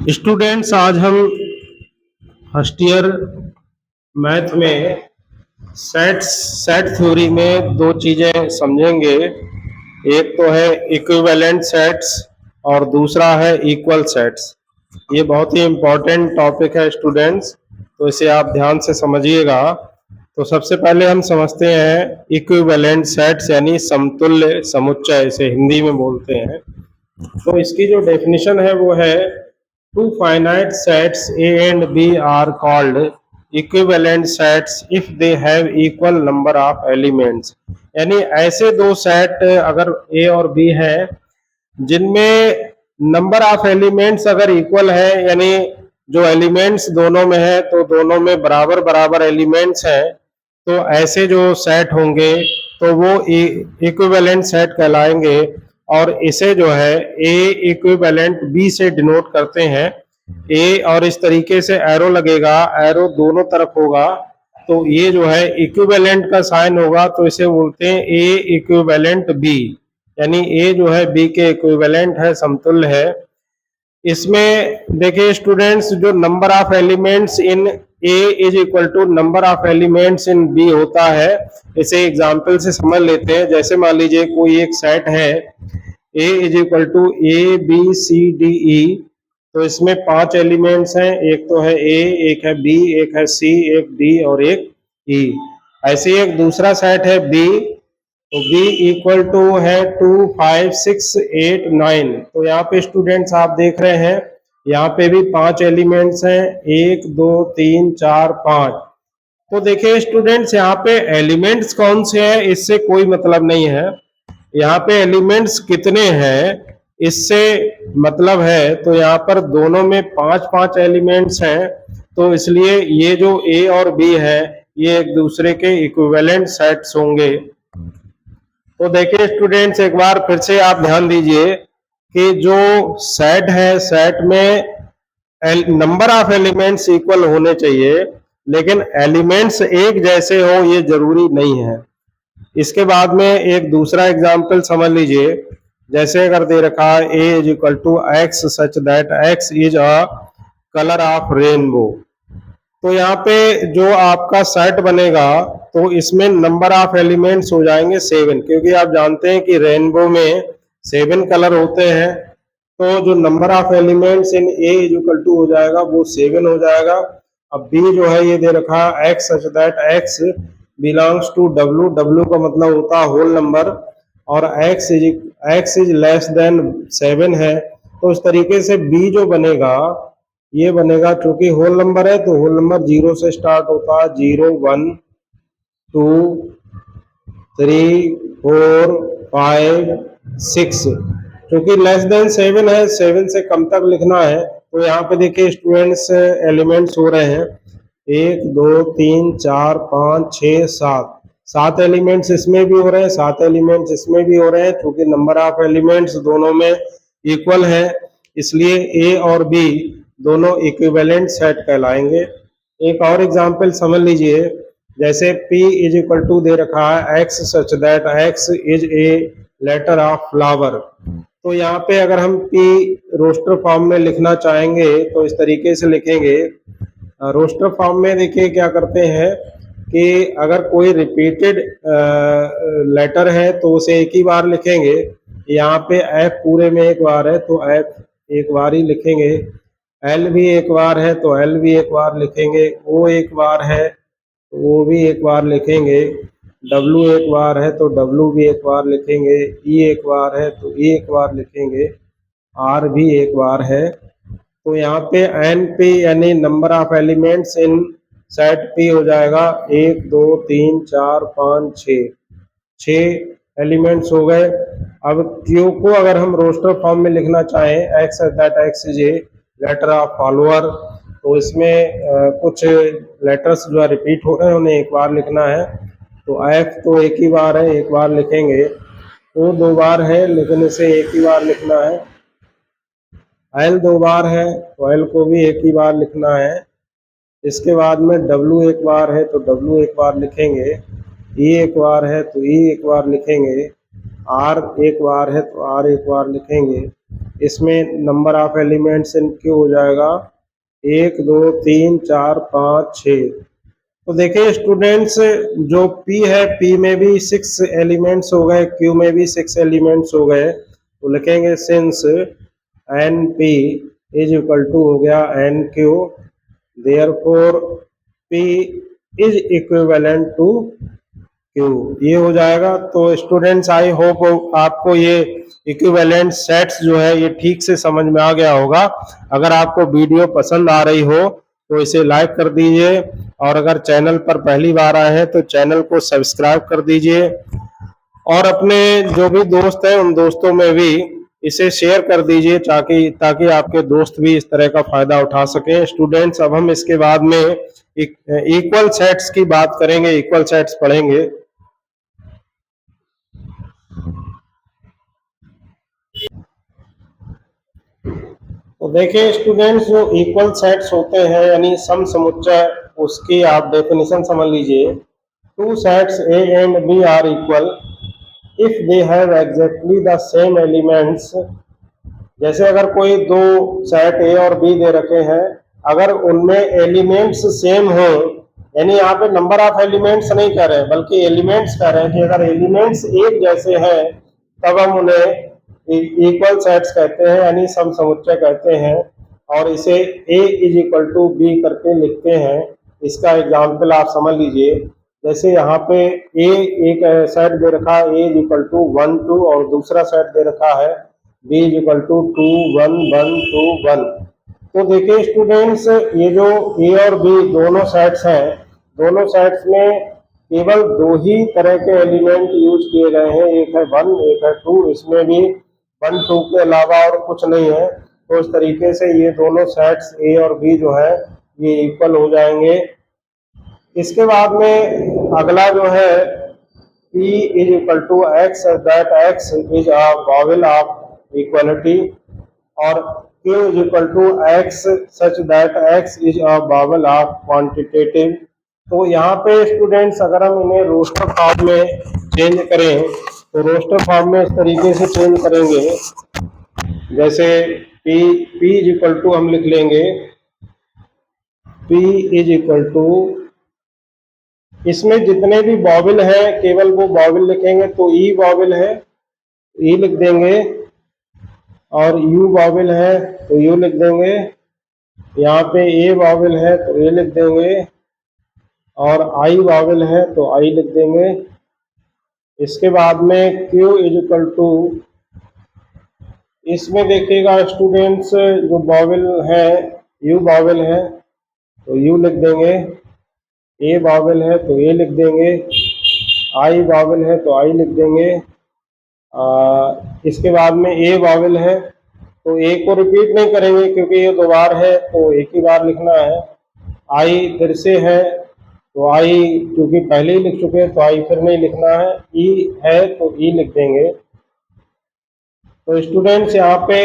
Students, आज हम first year math में सेट थ्योरी में दो चीजें समझेंगे। एक तो है इक्विवेलेंट सेट्स और दूसरा है इक्वल सेट्स। ये बहुत ही इम्पोर्टेंट टॉपिक है स्टूडेंट्स, तो इसे आप ध्यान से समझिएगा। तो सबसे पहले हम समझते हैं इक्विवेलेंट सेट्स यानी समतुल्य समुच्चय, इसे हिंदी में बोलते हैं। तो इसकी जो डेफिनेशन है वो है two finite sets A and B are called equivalent sets if they have equal number of elements। यानी ऐसे दो सेट अगर A और B है जिनमें नंबर ऑफ एलिमेंट्स अगर इक्वल है, यानी जो एलिमेंट्स दोनों में है तो दोनों में बराबर बराबर एलिमेंट्स हैं, तो ऐसे जो सेट होंगे तो वो इक्विवेलेंट सेट कहलाएंगे। और इसे जो है ए इक्विवेलेंट बी से डिनोट करते हैं। ए और इस तरीके से एरो लगेगा, एरो दोनों तरफ होगा, तो ये जो है इक्विवेलेंट का साइन होगा, तो इसे बोलते हैं ए इक्विवेलेंट बी, यानी ए जो है बी के इक्विवेलेंट है, समतुल्य है। इसमें देखिए स्टूडेंट्स, जो number of elements in A is equal to number of elements in B होता है। इसे एग्जांपल से समझ लेते हैं। जैसे मान लीजिए कोई एक सेट है A is equal to A B C D E, तो इसमें 5 एलिमेंट्स हैं। एक तो है ए, एक है बी, एक है सी, एक डी और एक ई। ऐसे ही एक दूसरा सेट है बी, तो b इक्वल टू है 2 5 6 8 9। तो यहाँ पे स्टूडेंट्स आप देख रहे हैं, यहाँ पे भी 5 एलिमेंट्स हैं, 1 2 3 4 5। तो देखिए स्टूडेंट्स, यहाँ पे एलिमेंट्स कौन से हैं इससे कोई मतलब नहीं है, यहाँ पे एलिमेंट्स कितने हैं इससे मतलब है। तो यहाँ पर दोनों में 5 एलिमेंट्स हैं, तो इसलिए ये जो a और b है ये एक दूसरे के इक्विवेलेंट सेट्स होंगे। तो देखिए स्टूडेंट्स, एक बार फिर से आप ध्यान दीजिए कि जो सेट है, सेट में नंबर ऑफ एलिमेंट्स इक्वल होने चाहिए, लेकिन एलिमेंट्स एक जैसे हो ये जरूरी नहीं है। इसके बाद में एक दूसरा एग्जांपल समझ लीजिए। जैसे अगर दे रखा है A is equal to x such that x is a colour of rainbow, तो यहाँ पे जो आपका सेट बनेगा तो इसमें नंबर ऑफ एलिमेंट्स हो जाएंगे 7, क्योंकि आप जानते हैं कि रेनबो में 7 कलर होते हैं। तो जो number of elements in A is equal to हो जाएगा वो 7 हो जाएगा। अब बी जो है ये दे रखा है x such that x belongs to W, W का मतलब होता है होल नंबर, और एक्स इज लेस देन 7 है। तो इस तरीके से बी जो बनेगा ये बनेगा, चूंकि होल नंबर है तो होल नंबर 0 से स्टार्ट होता है, 0 1 2 3 4 5 6। क्योंकि लेस देन 7 है, 7 से कम तक लिखना है। तो यहाँ पे देखिए स्टूडेंट्स एलिमेंट्स हो रहे हैं 1 2 3 4 5 6 7 एलिमेंट्स इसमें भी हो रहे हैं, 7 एलिमेंट्स इसमें भी हो रहे हैं। क्योंकि नंबर ऑफ एलिमेंट्स दोनों में इक्वल है, इसलिए ए और बी दोनों इक्विवेलेंट सेट कहलाएंगे। एक और एग्जांपल समझ लीजिए। जैसे P इज इक्वल टू दे रखा है x such that x is a letter of flower, तो यहाँ पे अगर हम P रोस्टर फॉर्म में लिखना चाहेंगे तो इस तरीके से लिखेंगे। रोस्टर फॉर्म में देखिए क्या करते हैं कि अगर कोई रिपीटेड लेटर है तो उसे एक ही बार लिखेंगे। यहाँ पे F पूरे में एक बार है तो F एक बार ही लिखेंगे, एल भी एक बार है तो एल भी एक बार लिखेंगे, ओ एक बार है तो ओ भी एक बार लिखेंगे, डब्लू एक बार है तो डब्लू भी एक बार लिखेंगे, ई एक बार है तो ई एक बार लिखेंगे, आर भी एक बार है। तो यहाँ पे एन पी यानी number of elements in set P हो जाएगा 1 2 3 4 5 6 एलिमेंट्स हो गए। अब क्यू को अगर हम रोस्टर फॉर्म में लिखना चाहें x that x is a letter of follower, तो इसमें कुछ लेटर्स जो है रिपीट हो रहे हैं उन्हें एक बार लिखना है। तो एफ तो एक ही बार है, एक बार लिखेंगे। ओ 2 बार है लेकिन इसे एक ही बार लिखना है। एल 2 बार है तो एल को भी एक ही बार लिखना है। इसके बाद में डब्लू एक बार है तो डब्लू एक बार लिखेंगे, ई एक बार है तो ई एक बार लिखेंगे, आर एक बार है तो आर एक बार लिखेंगे, इसमें number of elements in Q हो जाएगा 1 2 3 4 5 6। तो देखिए स्टूडेंट्स, जो P है, P में भी 6 एलिमेंट्स हो गए, Q में भी 6 एलिमेंट्स हो गए। तो लिखेंगे since NP is equal to हो गया NQ, therefore P is equivalent to Q, ये हो जाएगा। तो स्टूडेंट्स, आई होप आपको ये इक्विवेलेंट सेट्स जो है ये ठीक से समझ में आ गया होगा। अगर आपको वीडियो पसंद आ रही हो तो इसे लाइक कर दीजिए, और अगर चैनल पर पहली बार आए हैं तो चैनल को सब्सक्राइब कर दीजिए, और अपने जो भी दोस्त हैं उन दोस्तों में भी इसे शेयर कर दीजिए, ताकि आपके दोस्त भी इस तरह का फायदा उठा सकें। स्टूडेंट्स, अब हम इसके बाद में इक्वल सेट्स की बात करेंगे, इक्वल सेट्स पढ़ेंगे। तो देखिए स्टूडेंट्स, जो इक्वल सेट्स होते हैं यानी सम समुच्चय, उसकी आप डेफिनेशन समझ लीजिए। Two sets A and B are equal if they have exactly the same elements. जैसे अगर कोई दो सेट ए और बी दे रखे हैं, अगर उनमें एलिमेंट्स सेम हो, यानी यहाँ पे नंबर ऑफ एलिमेंट्स नहीं कह रहे बल्कि एलिमेंट्स कह रहे हैं कि अगर एलिमेंट्स एक जैसे हैं तब हम उन्हें इक्वल सेट्स कहते हैं, यानी सम समुच्चय कहते हैं, और इसे ए इज इक्वल टू बी करके लिखते हैं। इसका एग्जाम्पल आप समझ लीजिए। जैसे यहाँ पे ए एक सेट दे रखा है ए इज इक्वल टू 1 2, और दूसरा सेट दे रखा है बी इज इक्वल टू 2 1 1 2 1। तो देखिए स्टूडेंट्स, ये जो ए और बी दोनों सेट्स हैं, दोनों सेट्स में केवल दो ही तरह के एलिमेंट यूज किए गए हैं, एक है 1 एक है 2। इसमें भी 1 2 के अलावा और कुछ नहीं है। तो इस तरीके से ये दोनों सेट्स ए और बी जो है ये इक्वल हो जाएंगे। इसके बाद में अगला जो है P is equal to x, that x is a vowel of equality, और Q is equal to x such that x is a vowel of quantitative. तो यहाँ पे स्टूडेंट्स, अगर हम इन्हें रोस्टर फॉर्म में चेंज करें तो रोस्टर फॉर्म में इस तरीके से चेंज करेंगे। जैसे P इज इक्वल टू हम लिख लेंगे P इज इक्वल टू, इसमें जितने भी वॉवेल हैं केवल वो वॉवेल लिखेंगे। तो ई वॉवेल है ई लिख देंगे, और यू वॉवेल है तो यू लिख देंगे। यहाँ पे ए वॉवेल है तो ए लिख देंगे, और आई वॉवेल है तो आई लिख देंगे। इसके बाद में क्यू इज इक्वल टू, इसमें देखिएगा स्टूडेंट्स, जो वॉवेल है यू वॉवेल है तो यू लिख देंगे, ए वॉवेल है तो ए लिख देंगे, आई वॉवेल है तो आई लिख देंगे। इसके बाद में ए वॉवेल है तो ए को रिपीट नहीं करेंगे क्योंकि ये दो बार है तो एक ही बार लिखना है। आई फिर से है तो आई क्योंकि पहले ही लिख चुके हैं तो आई फिर नहीं लिखना है। ई है तो ई लिख देंगे। तो स्टूडेंट्स, यहाँ पे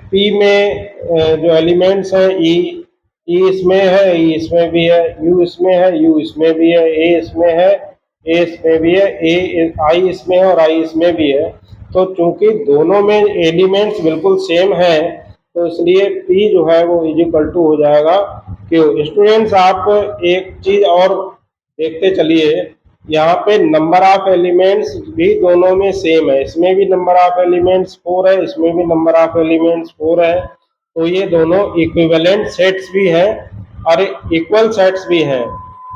पी में जो एलिमेंट्स हैं ई इसमें है, ई इसमें भी है, यू इसमें है, यू इसमें भी है, ए इसमें है, ए इसमें भी है, ए आई इसमें है और आई इसमें भी है। तो चूंकि दोनों में एलिमेंट्स बिल्कुल सेम हैं तो इसलिए पी जो है वो इज इक्वल टू हो जाएगा क्यू। स्टूडेंट्स, आप एक चीज और देखते चलिए, यहाँ पे नंबर ऑफ एलिमेंट्स भी दोनों में सेम है। इसमें भी नंबर ऑफ एलिमेंट्स 4 है, इसमें भी नंबर ऑफ एलिमेंट्स 4 है। तो ये दोनों इक्विवेलेंट सेट्स भी हैं और इक्वल सेट्स भी हैं।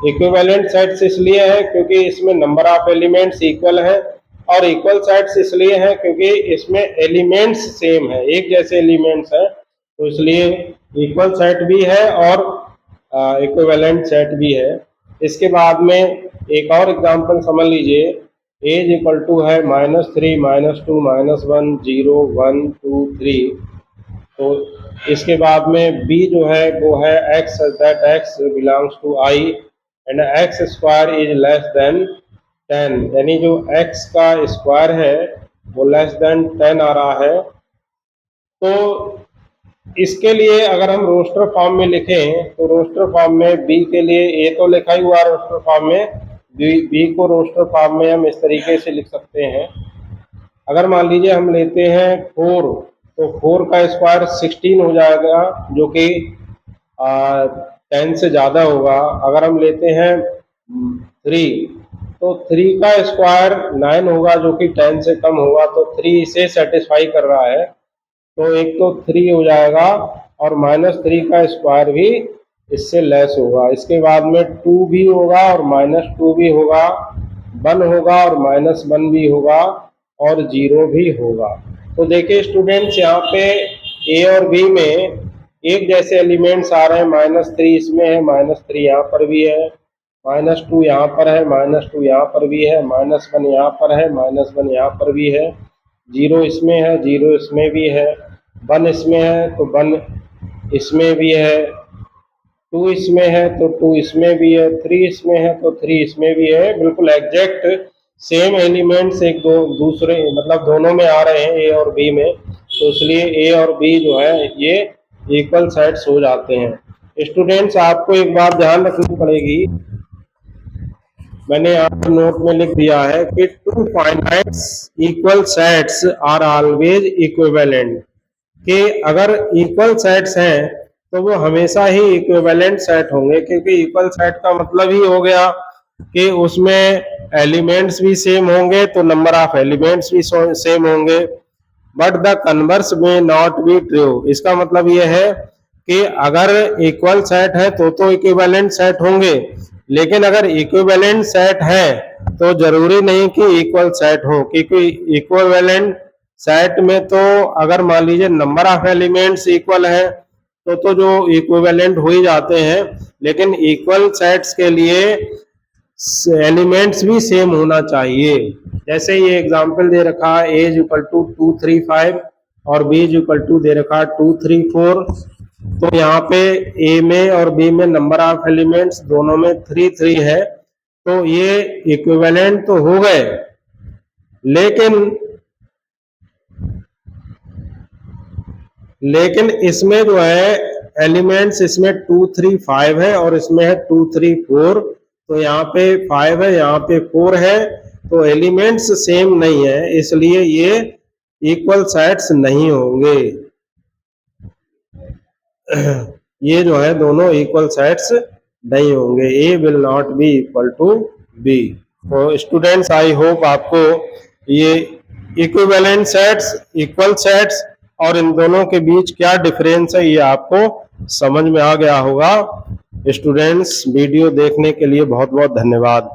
इक्विवेलेंट सेट्स इसलिए है क्योंकि इसमें नंबर ऑफ एलिमेंट्स इक्वल है, और इक्वल सेट्स इसलिए है क्योंकि इसमें एलिमेंट्स सेम है, एक जैसे एलिमेंट्स हैं, तो इसलिए इक्वल सेट भी है और इक्विवेलेंट सेट भी है। इसके बाद में एक और एग्जांपल समझ लीजिए। ए इज इक्वल टू है -3 -2 -1 0 1 2 3। तो इसके बाद में बी जो है वो है x, that x belongs to I and x square is less than 10, यानी जो एक्स का स्क्वायर है वो लेस देन 10 आ रहा है। तो इसके लिए अगर हम रोस्टर फॉर्म में लिखें तो रोस्टर फॉर्म में बी के लिए ए तो लिखा ही हुआ रोस्टर फॉर्म में, बी को रोस्टर फॉर्म में हम इस तरीके से लिख सकते हैं। अगर मान लीजिए हम लेते हैं 4 तो 4 का स्क्वायर 16 हो जाएगा, जो कि 10 से ज़्यादा होगा। अगर हम लेते हैं 3, तो 3 का स्क्वायर 9 होगा, जो कि 10 से कम होगा, तो 3 इसे सेटिस्फाई कर रहा है। तो एक तो 3 हो जाएगा और -3 का स्क्वायर भी इससे लेस होगा। इसके बाद में 2 भी होगा और -2 भी होगा, 1 होगा और -1 भी होगा और 0 भी होगा। तो देखिए स्टूडेंट्स, यहाँ पे ए और बी में एक जैसे एलिमेंट्स आ रहे हैं। -3 इसमें है, -3 यहाँ पर भी है, -2 यहाँ पर है, -2 यहाँ पर भी है, -1 यहाँ पर है, -1 यहाँ पर भी है, 0 इसमें है, 0 इसमें भी है, 1 इसमें है तो 1 इसमें भी है, 2 इसमें है तो 2 इसमें भी है, 3 इसमें है तो 3 इसमें भी है। बिल्कुल एग्जैक्ट सेम एलिमेंट्स एक दो दूसरे मतलब दोनों में आ रहे हैं, ए और बी में, तो इसलिए ए और बी जो है ये इक्वल सेट्स हो जाते हैं। स्टूडेंट्स, आपको एक बात ध्यान रखनी पड़ेगी, मैंने यहाँ पर नोट में लिख दिया है कि two finite equal sets are always equivalent, कि अगर इक्वल सेट्स हैं तो वो हमेशा ही इक्विवेलेंट सेट होंगे, क्योंकि इक्वल सेट का मतलब ही हो गया कि उसमें एलिमेंट्स भी सेम होंगे तो नंबर ऑफ एलिमेंट्स भी सेम होंगे। बट द कन्वर्स में नॉट बी ट्रू, इसका मतलब ये है कि अगर इक्वल सेट है तो इक्विवेलेंट सेट होंगे, लेकिन अगर इक्विवेलेंट सेट है तो जरूरी नहीं कि इक्वल सेट हो, क्योंकि इक्विवेलेंट सेट में तो अगर मान लीजिए नंबर ऑफ एलिमेंट्स इक्वल है तो जो इक्विवेलेंट हो ही जाते हैं, लेकिन इक्वल सेट्स के लिए एलिमेंट्स भी सेम होना चाहिए। जैसे ये एग्जांपल दे रखा है a इज इक्वल टू 2 3 5 और b इज इक्वल टू दे रखा है 2 3 4, तो यहाँ पे a में और b में नंबर ऑफ एलिमेंट्स दोनों में 3 3 है, तो ये इक्विवेलेंट तो हो गए, लेकिन इसमें जो है एलिमेंट्स इसमें 2 3 5 है और इसमें है 2 3 4, तो यहाँ पे 5 है, यहाँ पे 4 है, तो एलिमेंट्स सेम नहीं है, इसलिए ये इक्वल सेट्स नहीं होंगे। ये जो है दोनों इक्वल सेट्स नहीं होंगे, A will not be equal to B. तो स्टूडेंट्स, आई होप आपको ये इक्विवेलेंट सेट्स, इक्वल सेट्स और इन दोनों के बीच क्या डिफरेंस है ये आपको समझ में आ गया होगा। स्टूडेंट्स, वीडियो देखने के लिए बहुत बहुत धन्यवाद।